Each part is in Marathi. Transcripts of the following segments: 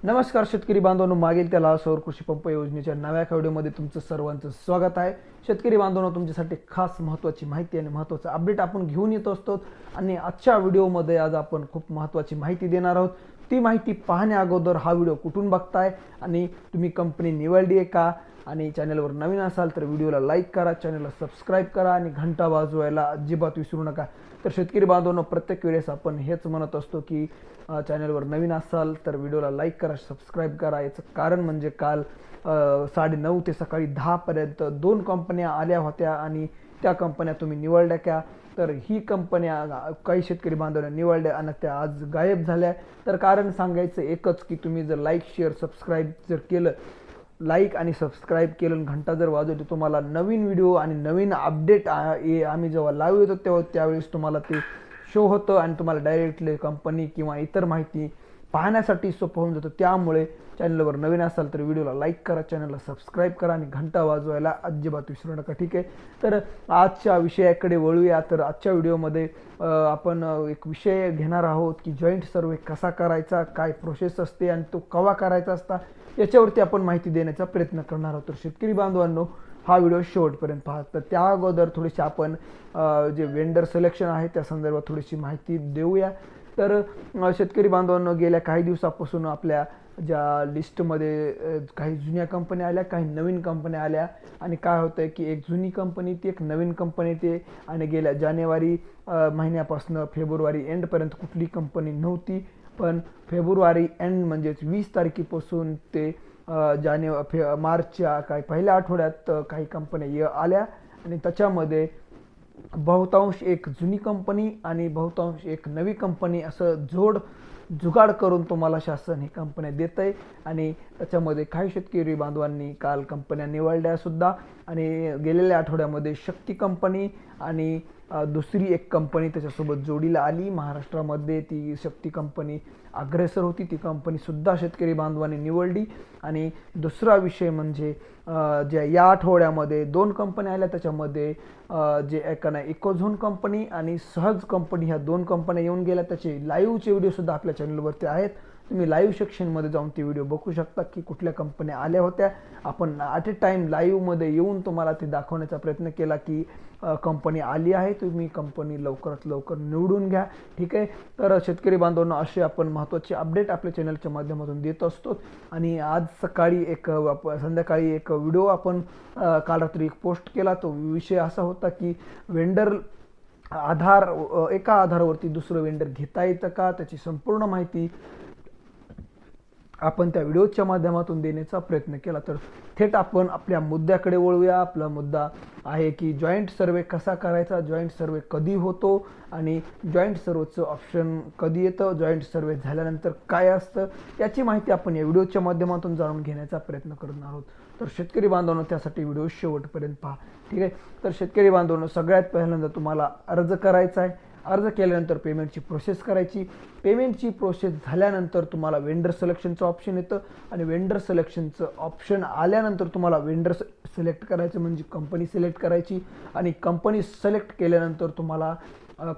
नमस्कार शेतकरी बांधवांनो, मागील त्याला सौर कृषी पंप योजनेच्या नव्या व्हिडिओमध्ये तुमचं सर्वांचं स्वागत आहे। शेतकरी बांधवांनो, तुमच्यासाठी खास महत्त्वाची माहिती आणि महत्त्वाचं अपडेट आपण घेऊन येत असतो आणि आजच्या व्हिडिओमध्ये आज आपण खूप महत्त्वाची माहिती देणार आहोत। ती माहिती पाहण्या अगोदर हा व्हिडिओ कुठून बघताय आणि तुम्ही कंपनी निवडली आहे का आणि चॅनलवर नवीन असाल तर व्हिडिओला लाईक करा, चॅनलला सबस्क्राईब करा आणि घंटा वाजवायला अजिबात विसरू नका। तर शेतकरी बांधवांनो, प्रत्येक वेळेस आपण हेच म्हणत असतो की चॅनलवर नवीन असाल तर व्हिडिओला लाईक करा, सबस्क्राईब करा। याचं कारण म्हणजे काल 9:30 ते सकाळी 10 पर्यंत 2 कंपन्या आल्या होत्या आणि त्या कंपन्या तुम्ही निवडल्या का? तर ही कंपन्या काही शेतकरी बांधवांना निवडल्या आणि त्या आज गायब झाल्या। तर कारण सांगायचं एकच की तुम्ही जर लाईक शेअर सबस्क्राईब जर केलं, लाईक आणि सबस्क्राईब केलं, घंटा जर वाजवली, तुम्हाला नवीन व्हिडिओ आणि नवीन अपडेट आम्ही जेव्हा लाईव्ह येतो तेव्हा त्यावेळेस तुम्हाला ते शो होतं आणि तुम्हाला डायरेक्टली कंपनी किंवा इतर माहिती पाहण्यासाठी सोपं होऊन जातं। त्यामुळे चॅनलवर नवीन असाल तर व्हिडिओला लाईक करा, चॅनलला सबस्क्राईब करा आणि घंटा वाजवायला अजिबात विसरू नका, ठीक आहे। तर आजच्या विषयाकडे वळूया। तर आजच्या व्हिडिओमध्ये आपण एक विषय घेणार आहोत की जॉईंट सर्वे कसा करायचा, काय प्रोसेस असते आणि तो केव्हा करायचा असता, याच्यावरती आपण माहिती देण्याचा प्रयत्न करणार आहोत। तर शेतकरी बांधवांनो, हा व्हिडिओ शेवटपर्यंत पहा। तर त्या अगोदर थोडीशी आपण जे वेंडर सिलेक्शन आहे त्या संदर्भात थोडीशी माहिती देऊया। तर शेतकरी बांधवांनो, गेल्या काही दिवसापासून आपल्या ज्या लिस्टमध्ये काही जुन्या कंपन्या आल्या, काही नवीन कंपन्या आल्या आणि काय होतं की एक जुनी कंपनी ती एक नवीन कंपनी ते आणि गेल्या जानेवारी महिन्यापासून फेब्रुवारी एंडपर्यंत कुठली कंपनी नव्हती, पण फेब्रुवारी एंड म्हणजेच 20 तारखेपासून ते मार्चच्या काही पहिल्या आठवड्यात काही कंपन्या आल्या आणि त्याच्यामध्ये बहुतांश एक जुनी कंपनी आणि बहुतांश एक नवी कंपनी असं जुगाड करून तुम्हाला शासन ही कंपन्या देत आहे। आणि त्याच्यामध्ये काही शेतकरी बांधवांनी काल कंपन्या निवडल्या सुद्धा आणि गेलेल्या आठवड्यामध्ये शक्ती कंपनी आणि दुसरी एक कंपनी त्याच्यासोबत जोडीला आली महाराष्ट्रामध्ये। ती शक्ती कंपनी अग्रेसर होती, ती कंपनी सुद्धा शेतकरी बांधवांनी निवडली। आणि दुसरा विषय म्हणजे ज्या या आठवड्यामध्ये 2 कंपन्या आल्या, त्याच्यामध्ये जे एकाना इकोझोन कंपनी आणि सहज कंपनी, ह्या 2 कंपन्या येऊन गेल्या। त्याचे लाईव्हचे व्हिडिओ सुद्धा आपल्या चॅनलवरती आहेत, तुम्ही लाईव्ह सेक्शनमध्ये जाऊन ते व्हिडिओ बघू शकता की कुठल्या कंपन्या आल्या होत्या। आपण ॲट अ टाईम लाईव्हमध्ये येऊन तुम्हाला ते दाखवण्याचा प्रयत्न केला की कंपनी आली आहे, तुम्ही कंपनी लवकरात लवकर निवडून घ्या, ठीक आहे। तर शेतकरी बांधवांना असे आपण महत्त्वाचे अपडेट आपल्या चॅनलच्या माध्यमातून देत असतो। आणि आज सकाळी संध्याकाळी एक व्हिडिओ आपण काल रात्री एक पोस्ट केला। तो विषय असा होता की वेंडर एका आधारावरती दुसरं वेंडर घेता येतं का, त्याची संपूर्ण माहिती आपण त्या व्हिडिओच्या माध्यमातून देण्याचा प्रयत्न केला। तर थेट आपण आपल्या मुद्द्याकडे वळूया। आपला मुद्दा आहे की जॉईंट सर्वे कसा करायचा, जॉईंट सर्वे कधी होतो आणि जॉईंट सर्वेचं ऑप्शन कधी येतं, जॉईंट सर्वे झाल्यानंतर काय असतं, याची माहिती आपण या व्हिडिओच्या माध्यमातून जाणून घेण्याचा प्रयत्न करणार आहोत। तर शेतकरी बांधवांनो, त्यासाठी व्हिडिओ शेवटपर्यंत पहा, ठीक आहे। तर शेतकरी बांधवांनो, सगळ्यात पहिल्यांदा तुम्हाला अर्ज करायचा आहे। अर्ज केल्यानंतर पेमेंटची प्रोसेस करायची। पेमेंटची प्रोसेस झाल्यानंतर तुम्हाला वेंडर सिलेक्शनचं ऑप्शन येतं आणि वेंडर सिलेक्शनचं ऑप्शन आल्यानंतर तुम्हाला वेंडर सिलेक्ट करायचं म्हणजे कंपनी सिलेक्ट करायची आणि कंपनी सिलेक्ट केल्यानंतर तुम्हाला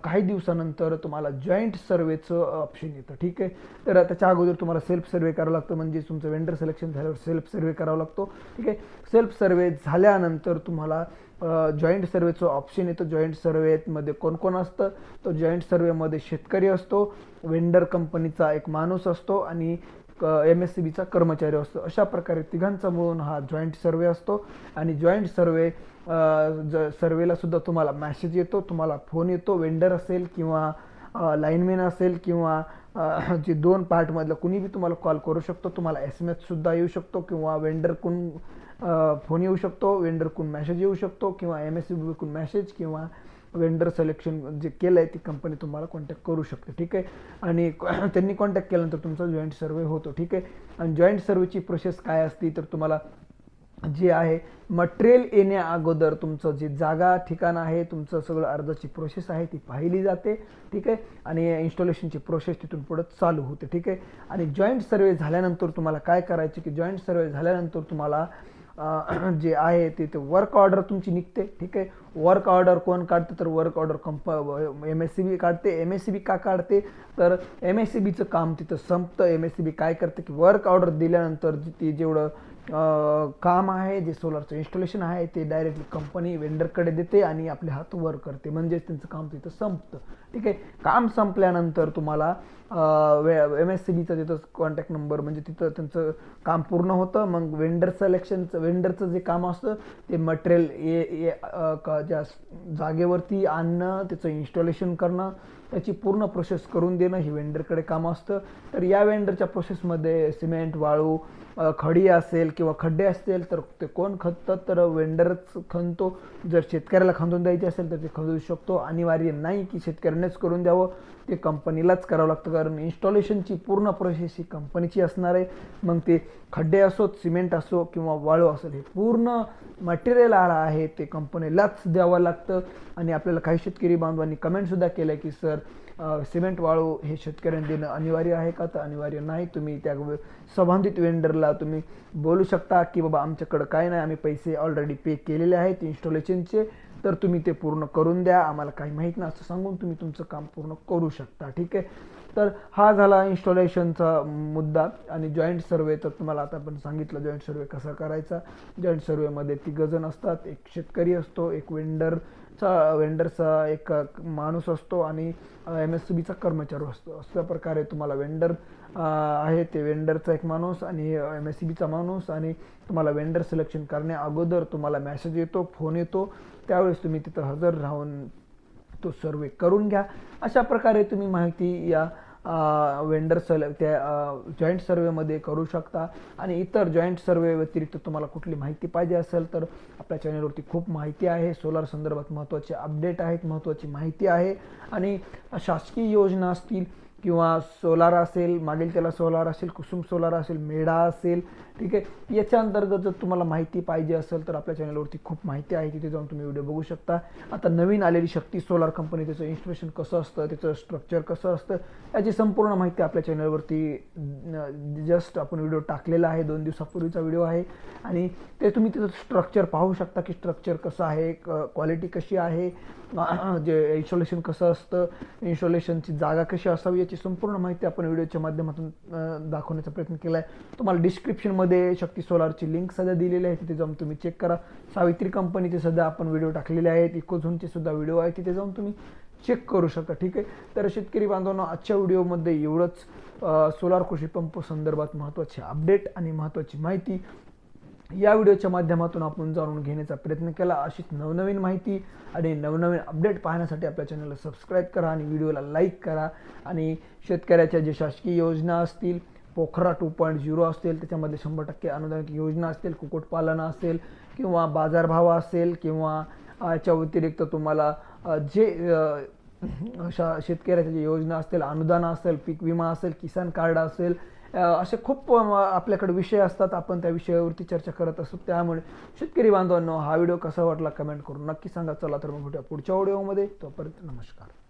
काही दिवसानंतर तुम्हाला जॉईंट सर्वेचं ऑप्शन येतं, ठीक आहे। तर त्याच्या अगोदर तुम्हाला सेल्फ सर्वे करावं लागतं, म्हणजे तुमचं वेंडर सिलेक्शन झाल्यावर सेल्फ सर्वे करावा लागतो, ठीक आहे। सेल्फ सर्वे झाल्यानंतर तुम्हाला जॉईंट सर्वेचं ऑप्शन येतं। जॉईंट सर्वेमध्ये कोण कोण असतं, तो जॉईंट सर्वेमध्ये शेतकरी असतो, वेंडर कंपनीचा एक माणूस असतो आणि MSCBचा कर्मचारी असतो। अशा प्रकारे तिघांचा मिळून हा जॉईंट सर्वे असतो। आणि जॉईंट सर्वेला सुद्धा तुम्हाला मॅसेज येतो, तुम्हाला फोन येतो, वेंडर असेल किंवा लाईनमॅन असेल किंवा जे 2 पार्टमधलं कुणी बी तुम्हाला कॉल करू शकतो, तुम्हाला SMS सुद्धा येऊ शकतो किंवा वेंडरकडून फोन येऊ शकतो, वेंडरकडून मॅसेज येऊ शकतो किंवा MSCBकडून मॅसेज किंवा वेंडर सिलेक्शन जे केलं आहे ती कंपनी तुम्हाला कॉन्टॅक्ट करू शकते, ठीक आहे। आणि त्यांनी कॉन्टॅक्ट केल्यानंतर तुमचा जॉईंट सर्वे होतो, ठीक आहे। आणि जॉईंट सर्वेची प्रोसेस काय असते, तर तुम्हाला जे आहे मटेरियल येण्या अगोदर तुमचं जे जागा ठिकाण आहे, तुमचं सगळं अर्जाची प्रोसेस आहे ती पाहिली जाते, ठीक आहे। आणि इन्स्टॉलेशनची प्रोसेस तिथून पुढे चालू होते, ठीक आहे। आणि जॉईंट सर्वे झाल्यानंतर तुम्हाला काय करायचे की जॉईंट सर्वे झाल्यानंतर तुम्हाला जे आहे ते वर्क ऑर्डर तुमची निघते. ठीक आहे, वर्क ऑर्डर कोण काढते तर वर्क ऑर्डर MSCB काढते. MSCB का काढते तर MSCBचं काम तिथं संपतं. MSCB काय करते की वर्क ऑर्डर दिल्यानंतर ती जेवढं काम आहे, जे सोलारचं इन्स्टॉलेशन आहे ते डायरेक्टली कंपनी वेंडरकडे देते आणि आपले हात वर करते, म्हणजेच त्यांचं काम तिथं संपतं. ठीक आहे, काम संपल्यानंतर तुम्हाला MSCBचा तिथं कॉन्टॅक्ट नंबर, म्हणजे तिथं त्यांचं काम पूर्ण होतं. मग वेंडरचं जे काम असतं ते मटेरियल ज्या जागेवरती आणणं, त्याचं इन्स्टॉलेशन करणं, त्याची पूर्ण प्रोसेस करून देणं हे वेंडरकडे काम असतं. तर या वेंडरच्या प्रोसेसमध्ये सिमेंट, वाळू, खडी असेल किंवा खड्डे असतील तर ते कोण खणतात तर वेंडरच खणतो. जर शेतकऱ्याला खंदून द्यायचे असेल तर ते खंदू शकतो. अनिवार्य नाही की शेतकऱ्यानेच करून द्यावं, ते कंपनीलाच करावं लागतं, कारण इन्स्टॉलेशनची पूर्ण प्रोसेस ही कंपनीची असणार आहे. मग ते खड्डे असोत, सिमेंट असो किंवा वाळू असेल, हे पूर्ण मटेरियल आहे ते कंपनीलाच द्यावं लागतं. आणि आपल्याला काही शेतकरी बांधवांनी कमेंटसुद्धा केलं की सर सिमेंट, वाळू हे शेतकऱ्यांनी देणं अनिवार्य आहे का? तर अनिवार्य नाही. तुम्ही त्या संबंधित वेंडरला तुम्ही बोलू शकता की बाबा आमच्याकडं काय नाही, आम्ही पैसे ऑलरेडी पे केलेले आहेत इन्स्टॉलेशनचे, तर तुम्ही ते पूर्ण करून द्या, आम्हाला काही माहीत नाही असं सांगून तुम्ही तुमचं काम पूर्ण करू शकता. ठीक आहे, तर हा झाला इन्स्टॉलेशनचा मुद्दा. आणि जॉईंट सर्वे तर तुम्हाला आता आपण सांगितलं जॉईंट सर्वे कसा करायचा. जॉईंट सर्वेमध्ये 3 जण असतात, एक शेतकरी असतो, एक वेंडरचा एक माणूस असतो आणि MSCBचा कर्मचारी असतो. अशा प्रकारे तुम्हाला वेंडर आहे ते वेंडरचा एक माणूस आणि MSCBचा माणूस, आणि तुम्हाला वेंडर सिलेक्शन करण्या अगोदर तुम्हाला मेसेज येतो, फोन येतो, त्यावेळेस तुम्ही तिथं हजर राहून तो सर्वे करून घ्या. अशा प्रकारे तुम्ही माहिती या त्या जॉईंट सर्वेमध्ये करू शकता. आणि इतर जॉईंट सर्वे व्यतिरिक्त तुम्हाला कुठली माहिती पाहिजे असेल तर आपल्या चॅनलवरती खूप माहिती आहे. सोलार संदर्भात महत्त्वाचे अपडेट आहेत, महत्त्वाची माहिती आहे. आणि शासकीय योजना असतील किंवा सोलार असेल, मागील त्याला सोलार असेल, कुसुम सोलार असेल, मेढा असेल, ठीक आहे, याच्या अंतर्गत जर तुम्हाला माहिती पाहिजे असेल तर आपल्या चॅनलवरती खूप माहिती आहे, तिथे जाऊन तुम्ही व्हिडिओ बघू शकता. आता नवीन आलेली शक्ती सोलार कंपनी, त्याचं इन्स्टॉलेशन कसं असतं, त्याचं स्ट्रक्चर कसं असतं, याची संपूर्ण माहिती आपल्या चॅनलवरती जस्ट आपण व्हिडिओ टाकलेला आहे, 2 दिवसापूर्वीचा व्हिडिओ आहे. आणि ते तुम्ही तिथं स्ट्रक्चर पाहू शकता की स्ट्रक्चर कसं आहे, क्वालिटी कशी आहे, जे इन्स्टॉलेशन कसं असतं, इन्स्टॉलेशनची जागा कशी असावी, याची संपूर्ण माहिती आपण व्हिडिओच्या माध्यमातून दाखवण्याचा प्रयत्न केला आहे. तुम्हाला डिस्क्रिप्शनमध्ये शक्ती सोलारची लिंक सध्या दिलेली आहे, तिथे जाऊन तुम्ही चेक करा. सावित्री कंपनीचे सध्या आपण व्हिडिओ टाकलेले आहेत, इकोझोनचे सुद्धा व्हिडिओ आहे, तिथे जाऊन तुम्ही चेक करू शकता. ठीक आहे, तर शेतकरी बांधवांनो, आजच्या व्हिडिओमध्ये एवढंच. सोलार कृषी पंप संदर्भात महत्त्वाचे अपडेट आणि महत्त्वाची माहिती या व्हिडिओच्या माध्यमातून आपण जाणून घेण्याचा प्रयत्न केला. अशीच नवनवीन माहिती आणि नवनवीन अपडेट पाहण्यासाठी आपल्या चॅनलला सबस्क्राईब करा आणि व्हिडिओला लाईक करा. आणि शेतकऱ्याच्या जे शासकीय योजना असतील, पोखरा 2.0 असतील, त्याच्यामध्ये 100% अनुदानित योजना असतील, कुक्कुटपालन असेल किंवा बाजारभाव असेल किंवा याच्या व्यतिरिक्त तुम्हाला जे शेतकऱ्याच्या जे योजना असतील, अनुदान असेल, पीक विमा असेल, किसान कार्ड असेल, असे खूप आपल्याकडे विषय असतात, आपण त्या विषयावरती चर्चा करत असतो. त्यामुळे शेतकरी बांधवांनो, हा व्हिडिओ कसा वाटला कमेंट करून नक्की सांगा. चला तर मग भेटूया पुढच्या व्हिडिओमध्ये, तोपर्यंत नमस्कार.